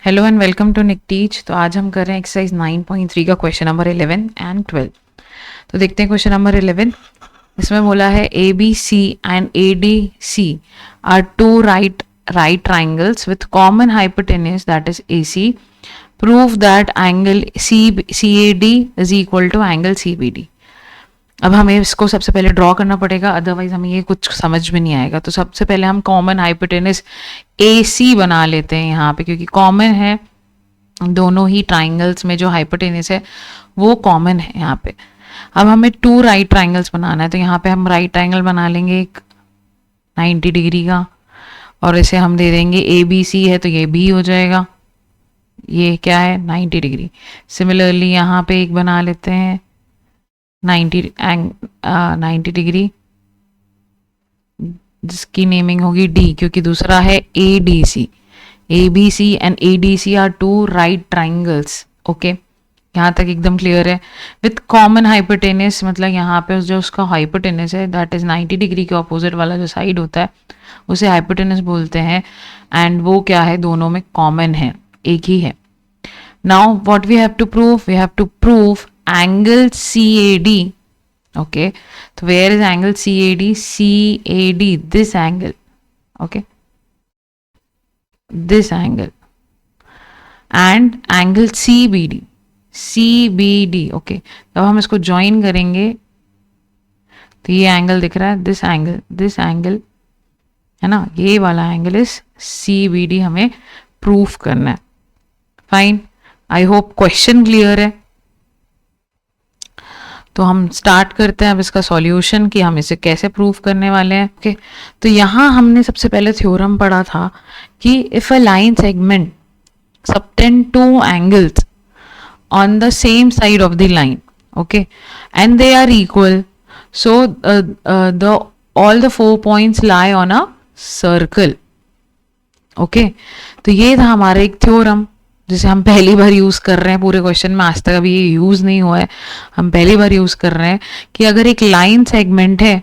Hello and welcome to Nick Teach. तो आज हम कर रहे हैं एक्सरसाइज 9.3 का क्वेश्चन नंबर 11 एंड 12। तो देखते हैं क्वेश्चन नंबर 11। इसमें बोला है A B C and A D C are two right triangles with common hypotenuse that is A C. Prove that angle C A D is equal to angle C B D. अब हमें इसको सबसे पहले draw करना पड़ेगा, otherwise हमें ये कुछ समझ में नहीं आएगा। तो सबसे पहले हम कॉमन हाइपोटेनस ए सी बना लेते हैं यहाँ पे, क्योंकि कॉमन है दोनों ही ट्राइंगल्स में, जो हाइपोटेनस है वो कॉमन है यहाँ पे। अब हमें टू राइट ट्राइंगल्स बनाना है, तो यहाँ पे हम राइट ट्राइंगल बना लेंगे एक 90 डिग्री का, और इसे हम दे देंगे ए बी सी है तो ये बी हो जाएगा, ये क्या है 90 डिग्री। सिमिलरली यहाँ पे एक बना लेते हैं 90 डिग्री, जिसकी नेमिंग होगी डी, क्योंकि दूसरा है A D C. A B C and A D C are two right triangles. Okay, यहाँ तक एकदम क्लियर है। विथ कॉमन हाइपोटेनस, मतलब यहाँ पे जो उसका हाइपोटेनस है दैट इज 90 डिग्री के ऑपोजिट वाला जो साइड होता है उसे हाइपोटेनस बोलते हैं, एंड वो क्या है, दोनों में कॉमन है, एक ही है। Now what we have to prove angle CAD. Okay, so where is angle CAD? CAD, this angle. Okay, this angle, and angle CBD. CBD. Okay, अब हम इसको ज्वाइन करेंगे तो ये एंगल दिख रहा है, this angle है ना, ये वाला एंगल इज CBD हमें प्रूफ करना है। Fine, I hope question clear है। तो हम स्टार्ट करते हैं अब इसका सॉल्यूशन कि हम इसे कैसे प्रूव करने वाले हैं। ओके, तो यहाँ हमने सबसे पहले थ्योरम पढ़ा था कि if a line segment subtend two angles on the same side of the line, okay, and they are equal, so the all the 4 points lie on a circle. Okay, तो ये था हमारा एक थ्योरम जिसे हम पहली बार यूज कर रहे हैं पूरे क्वेश्चन में, आज तक अभी ये यूज नहीं हुआ है, हम पहली बार यूज कर रहे हैं कि अगर एक लाइन सेगमेंट है,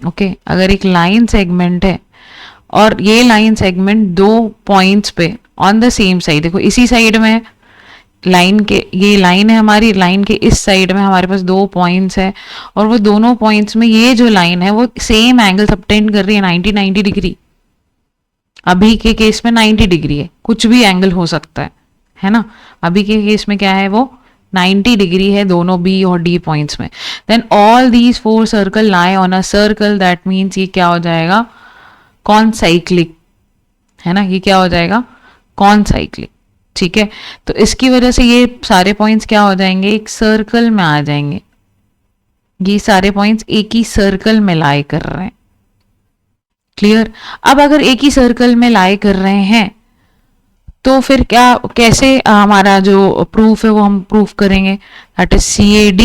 ओके, अगर एक लाइन सेगमेंट है और ये लाइन सेगमेंट दो पॉइंट्स पे ऑन द सेम साइड, देखो इसी साइड में लाइन के, ये लाइन है हमारी, लाइन के इस साइड में हमारे पास दो पॉइंट्स है, और वो दोनों पॉइंट्स में ये जो लाइन है वो सेम एंगल सबटेंड कर रही है 90 डिग्री। अभी के केस में 90 डिग्री है, कुछ भी एंगल हो सकता है ना। अभी के केस में क्या है, वो 90 डिग्री है दोनों बी और डी पॉइंट्स में। Then all these 4 circle lie on a circle, that means ये क्या हो जाएगा, कॉनसाइक्लिक, है ना, ये क्या हो जाएगा, कॉनसाइक्लिक। ठीक है, तो इसकी वजह से ये सारे पॉइंट्स क्या हो जाएंगे, एक सर्कल में आ जाएंगे। ये सारे पॉइंट्स एक ही सर्कल में लाई कर रहे हैं। क्लियर। अब अगर एक ही सर्कल में लाई कर रहे हैं तो फिर क्या, कैसे हमारा जो प्रूफ है वो हम प्रूफ करेंगे, that is CAD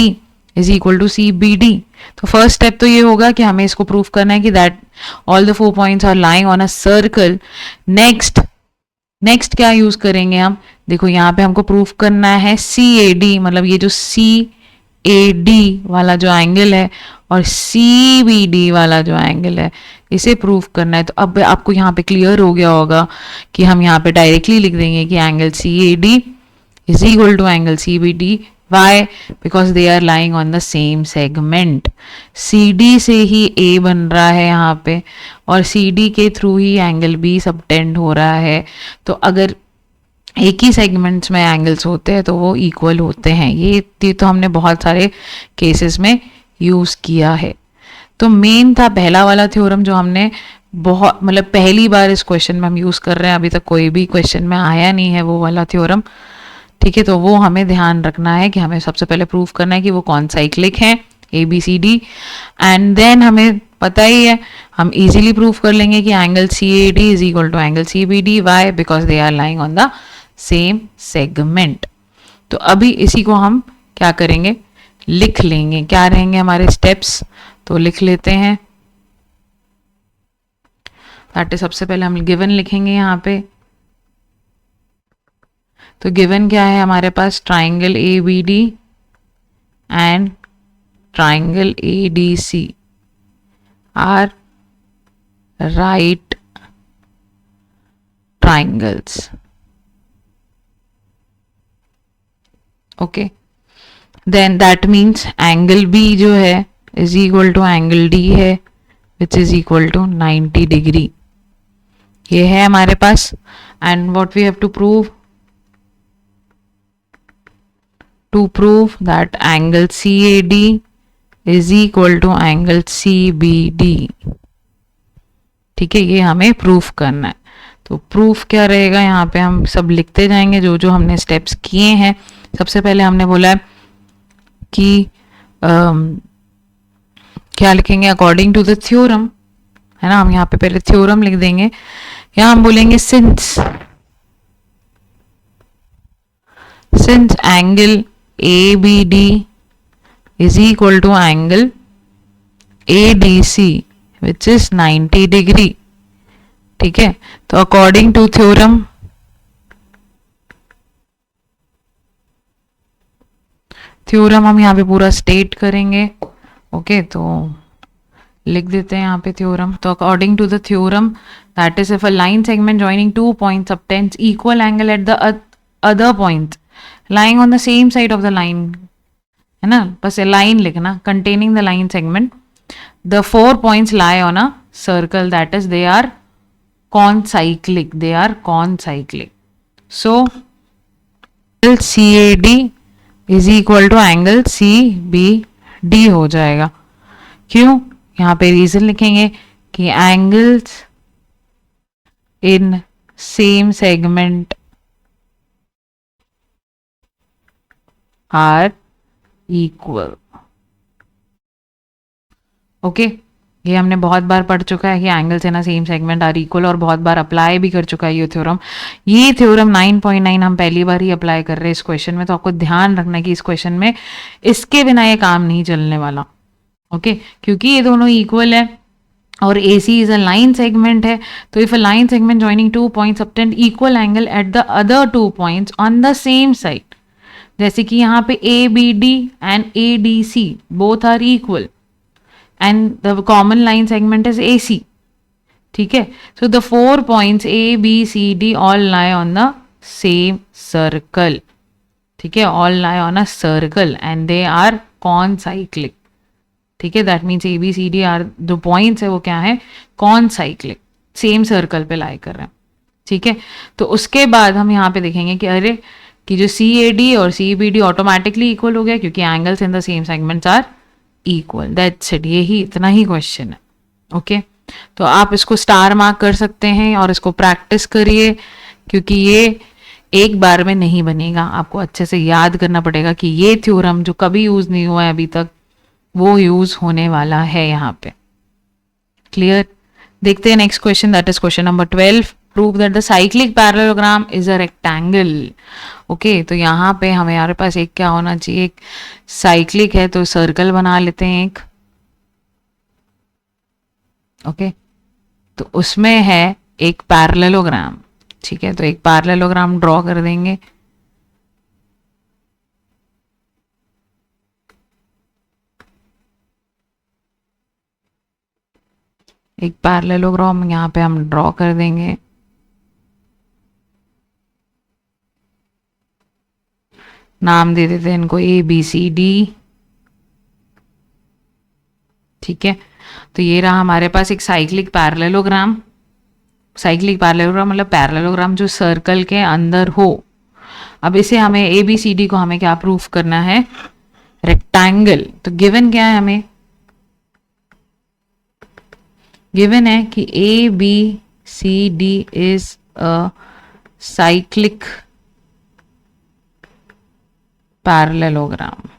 is equal to CBD। तो फर्स्ट स्टेप तो ये होगा कि हमें इसको प्रूफ करना है कि that all the 4 points are lying on a circle. Next क्या यूज करेंगे हम, देखो यहाँ पे हमको प्रूफ करना है CAD, मतलब ये जो CAD वाला जो एंगल है और CBD वाला जो एंगल है इसे प्रूफ करना है। तो अब आपको यहाँ पे क्लियर हो गया होगा कि हम यहाँ पे डायरेक्टली लिख देंगे कि angle CAD is equal to angle CBD। Why? Because they are lying on the same segment. CD से ही A बन रहा है यहाँ पे, और CD के थ्रू ही एंगल B सबटेंड हो रहा है। तो अगर एक ही सेगमेंट्स में एंगल्स होते हैं तो वो इक्वल होते हैं। ये तो हमने बहुत सारे केसेस में यूज किया है। तो मेन था पहला वाला थ्योरम जो हमने बहुत, मतलब पहली बार इस क्वेश्चन में हम यूज कर रहे हैं, अभी तक कोई भी क्वेश्चन में आया नहीं है वो वाला थ्योरम। ठीक है, तो वो हमें ध्यान रखना है कि हमें सबसे पहले प्रूफ करना है कि वो कौन साइक्लिक है, ABCD, एंड देन हमें पता ही है, हम इजीली प्रूफ कर लेंगे कि angle CAD is equal to angle CBD। Why? Because they are lying on the same segment. तो अभी इसी को हम क्या करेंगे, लिख लेंगे। क्या रहेंगे हमारे स्टेप्स, तो लिख लेते हैं। दैट इज, सबसे पहले हम गिवन लिखेंगे यहाँ पे। तो गिवन क्या है हमारे पास, triangle ABD and triangle ADC are right triangles. Okay, then that means angle B जो है is equal to angle D है which is equal to 90 degree. ये है हमारे पास. And what we have to prove that angle CAD is equal to angle CBD. ठीक है, ये हमें प्रूफ करना है. तो प्रूफ क्या रहेगा, यहाँ पे हम सब लिखते जाएंगे जो जो हमने स्टेप्स किए हैं. सबसे पहले हमने बोला है कि क्या लिखेंगे, अकॉर्डिंग टू द थ्योरम, है ना. हम यहाँ पे पहले थ्योरम लिख देंगे. यहाँ हम बोलेंगे since angle ABD is equal to angle ADC which is 90 degree. ठीक है, तो अकॉर्डिंग टू थ्योरम हम यहाँ पे पूरा स्टेट करेंगे. ओके, तो लिख देते हैं यहाँ पे थ्योरम. तो according to the theorem that is if a line segment joining two points obtains equal angle at the other point lying on the same side of the line, है ना, बस लाइन लिखना, containing the line segment, the 4 points lie on a circle, that is they are concyclic. So angle CAD is equal to angle CBD हो जाएगा. क्यों, यहाँ पे reason लिखेंगे कि angles in same segment are equal. Okay, ये हमने बहुत बार पढ़ चुका है कि angles in a same segment are equal, और बहुत बार अप्लाई भी कर चुका है ये थ्योरम. ये थ्योरम 9.9 हम पहली बार ही अप्लाई कर रहे हैं इस क्वेश्चन में. तो आपको ध्यान रखना है कि इस क्वेश्चन में इसके बिना ये काम नहीं चलने वाला. ओके, क्योंकि ये दोनों इक्वल है और AC is a line segment है. तो if a line segment joining 2 points obtain equal angle at the other 2 points on the same side, जैसे कि यहाँ पे ABD and ADC both are equal and the common line segment is AC. ठीक है, so the 4 points ABCD all lie on the same circle. ठीक है, all lie on a circle and they are कॉनसाइक्लिक. ठीक है, that means ABCD are जो points है वो क्या है, कॉनसाइक्लिक, सेम सर्कल पे लाई कर रहे हैं. ठीक है, तो उसके बाद हम यहाँ पे देखेंगे कि अरे कि जो CAD और CBD ऑटोमेटिकली इक्वल हो गया क्योंकि angles in the same segments are equal. That's it, यही इतना ही क्वेश्चन है. ओके, तो आप इसको स्टार मार्क कर सकते हैं और इसको प्रैक्टिस करिए क्योंकि ये एक बार में नहीं बनेगा. आपको अच्छे से याद करना पड़ेगा कि ये थ्योरम जो कभी यूज नहीं हुआ है अभी तक वो यूज होने वाला है यहाँ पे. क्लियर. देखते हैं next question, that is question number 12. Prove that the cyclic parallelogram is a rectangle. Okay, तो यहाँ पे हमारे पास एक क्या होना चाहिए, एक साइक्लिक है तो सर्कल बना लेते हैं एक. ओके, तो उसमें है एक पैरेललोग्राम. ठीक है, तो एक पैरेललोग्राम ड्रॉ कर देंगे. एक पैरेललोग्राम यहाँ पे हम ड्रॉ कर देंगे. नाम दे देते हैं इनको ABCD. ठीक है, तो ये रहा हमारे पास एक साइक्लिक पैरेललोग्राम. साइक्लिक पैरेललोग्राम मतलब पैरेललोग्राम जो सर्कल के अंदर हो. अब इसे हमें ABCD को हमें क्या प्रूफ करना है, रेक्टेंगल. तो गिवन क्या है, हमें गिवन है कि ABCD is a cyclic parallelogram.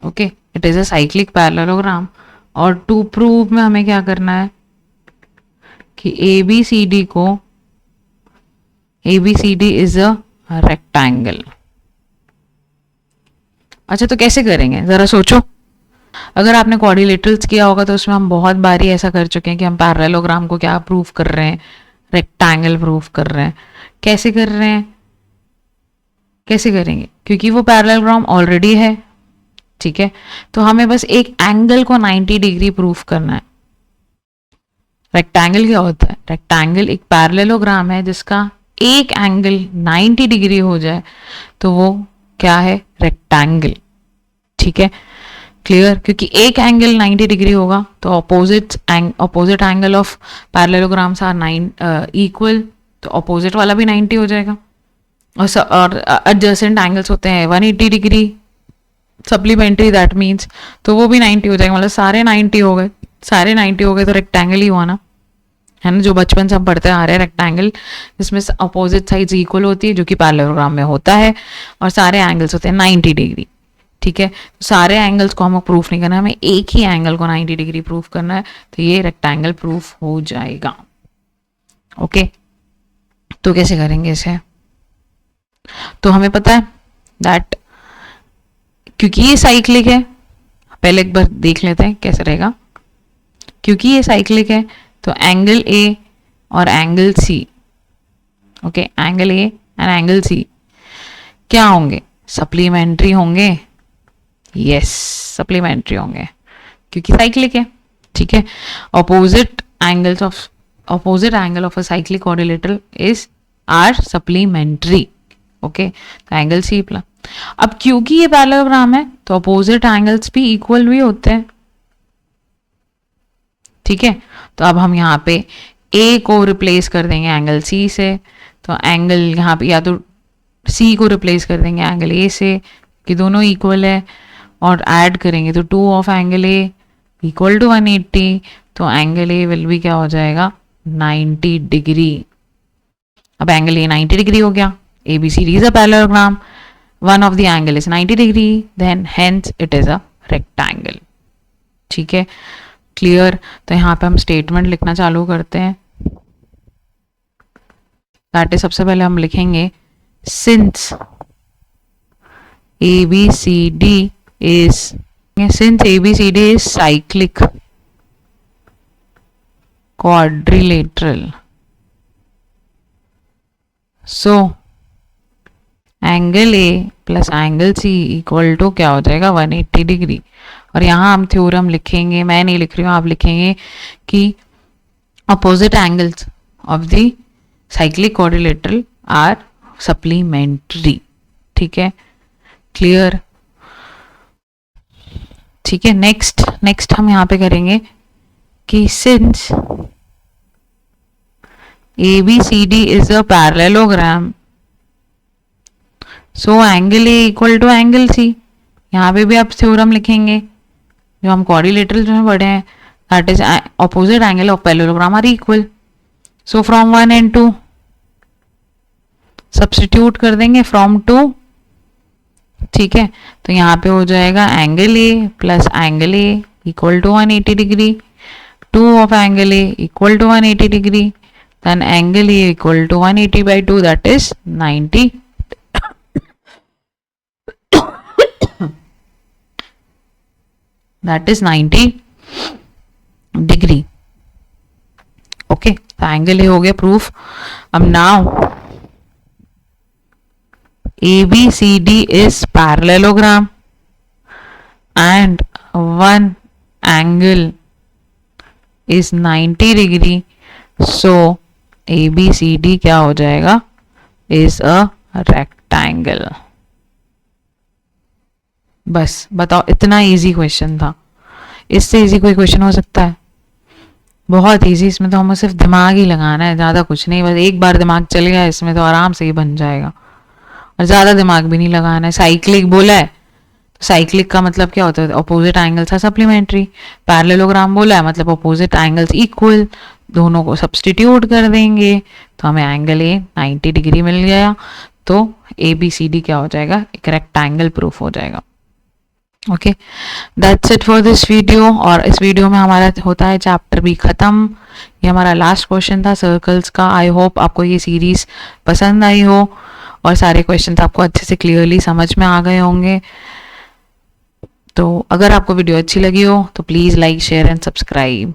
Okay, it is a cyclic parallelogram. और टू प्रूव में हमें क्या करना है कि ABCD इज अ रेक्टेंगल. अच्छा, तो कैसे करेंगे जरा सोचो. अगर आपने क्वाड्रिलेटरल्स किया होगा तो उसमें हम बहुत बारी ऐसा कर चुके हैं कि हम पैरेललोग्राम को क्या प्रूफ कर रहे हैं, रेक्टेंगल प्रूफ कर रहे हैं. कैसे कर रहे हैं, कैसे करेंगे, क्योंकि वो पैरेललोग्राम ऑलरेडी है. ठीक है, तो हमें बस एक एंगल को 90 डिग्री प्रूफ करना है. रेक्टेंगल क्या होता है, रेक्टेंगल एक पैरेललोग्राम है जिसका एक एंगल 90 डिग्री हो जाए तो वो क्या है, रेक्टेंगल। ठीक है, क्लियर, क्योंकि एक एंगल 90 डिग्री होगा तो opposite angle of parallelograms are 9 equal, तो ऑपोजिट वाला भी 90 हो जाएगा। और एडजेसेंट एंगल्स होते हैं 180 डिग्री सप्लीमेंट्री, दैट मीन्स तो वो भी 90 हो जाएगा, मतलब सारे 90 हो गए, सारे 90 हो गए तो रेक्टेंगल ही हुआ ना, है ना, जो बचपन से हम पढ़ते आ रहे हैं रेक्टेंगल, जिसमें अपोजिट साइड्स इक्वल होती है, जो कि पैरेललोग्राम में होता है, और सारे एंगल्स होते हैं 90 डिग्री। ठीक है, तो सारे एंगल्स को हमें प्रूफ नहीं करना है, हमें एक ही एंगल को 90 डिग्री प्रूफ करना है, तो ये रेक्टेंगल प्रूफ हो जाएगा। ओके, तो कैसे करेंगे इसे, तो हमें पता है दैट क्योंकि ये साइक्लिक है, पहले एक बार देख लेते हैं कैसे रहेगा। क्योंकि ये साइक्लिक है तो एंगल ए और angle C, okay, angle A and angle C क्या होंगे, सप्लीमेंट्री होंगे। यस, सप्लीमेंट्री होंगे क्योंकि साइक्लिक है। ठीक है, opposite angle of a cyclic quadrilateral is are supplementary. Okay, तो एंगल सी प्लस, अब क्योंकि ये पैरेललोग्राम है तो अपोजिट एंगल्स भी इक्वल भी होते हैं। ठीक है, तो अब हम यहाँ पे ए को रिप्लेस कर देंगे एंगल सी से, तो एंगल यहाँ पे या तो सी को रिप्लेस कर देंगे एंगल ए से कि दोनों इक्वल है, और ऐड करेंगे तो 2 of angle A equal to 180, तो एंगल ए विल भी क्या हो जाएगा 90 डिग्री। अब एंगल ए 90 डिग्री हो गया, ABCD is a parallelogram, one of the angle is 90 degree, then hence it is a rectangle। ठीक है, क्लियर, तो यहाँ पे हम स्टेटमेंट लिखना चालू करते हैं। दैट इज, सबसे पहले हम लिखेंगे since ABCD is cyclic quadrilateral, so angle A plus angle C equal to क्या हो जाएगा 180 डिग्री। और यहाँ हम थ्योरम लिखेंगे, मैं नहीं लिख रही हूँ, आप लिखेंगे कि opposite angles of the cyclic quadrilateral are supplementary. ठीक है, क्लियर। ठीक है, नेक्स्ट हम यहाँ पे करेंगे कि since ABCD is a parallelogram, so angle A equal to angle C. यहाँ पे भी आप थ्योरम लिखेंगे जो हम क्वाड्रिलेटरल में पढ़े हैं, that is opposite angle of parallelogram are equal, so from 1 and 2 substitute कर देंगे फ्रॉम 2। ठीक है, तो यहाँ पे हो जाएगा angle A plus angle A equal to 180 degree, 2 of angle A equal to 180 degree, then angle A equal to 180/2 that is 90 that is 90 degree. Okay, तो एंगल ए हो गया प्रूफ। अब now ABCD is parallelogram and one angle is 90 degree, so ABCD क्या हो जाएगा is a rectangle। बस बताओ, इतना इजी क्वेश्चन था, इससे इजी कोई क्वेश्चन हो सकता है? बहुत इजी, इसमें तो हमें सिर्फ दिमाग ही लगाना है, ज़्यादा कुछ नहीं, बस एक बार दिमाग चल गया इसमें तो आराम से ही बन जाएगा, और ज़्यादा दिमाग भी नहीं लगाना है। साइक्लिक बोला है तो साइक्लिक का मतलब क्या होता है, अपोजिट एंगल्स है सप्लीमेंट्री। पैरेललोग्राम बोला है मतलब अपोजिट एंगल्स इक्वल, दोनों को सब्स्टिट्यूट कर देंगे तो हमें एंगल ए 90 डिग्री मिल गया, तो ABCD क्या हो जाएगा, एक रेक्टेंगल प्रूफ हो जाएगा। Okay, that's it for this video. और इस वीडियो में हमारा होता है चैप्टर भी ख़त्म। ये हमारा लास्ट क्वेश्चन था सर्कल्स का। आई होप आपको ये सीरीज पसंद आई हो और सारे क्वेश्चंस आपको अच्छे से क्लियरली समझ में आ गए होंगे। तो अगर आपको वीडियो अच्छी लगी हो तो please like, share and subscribe.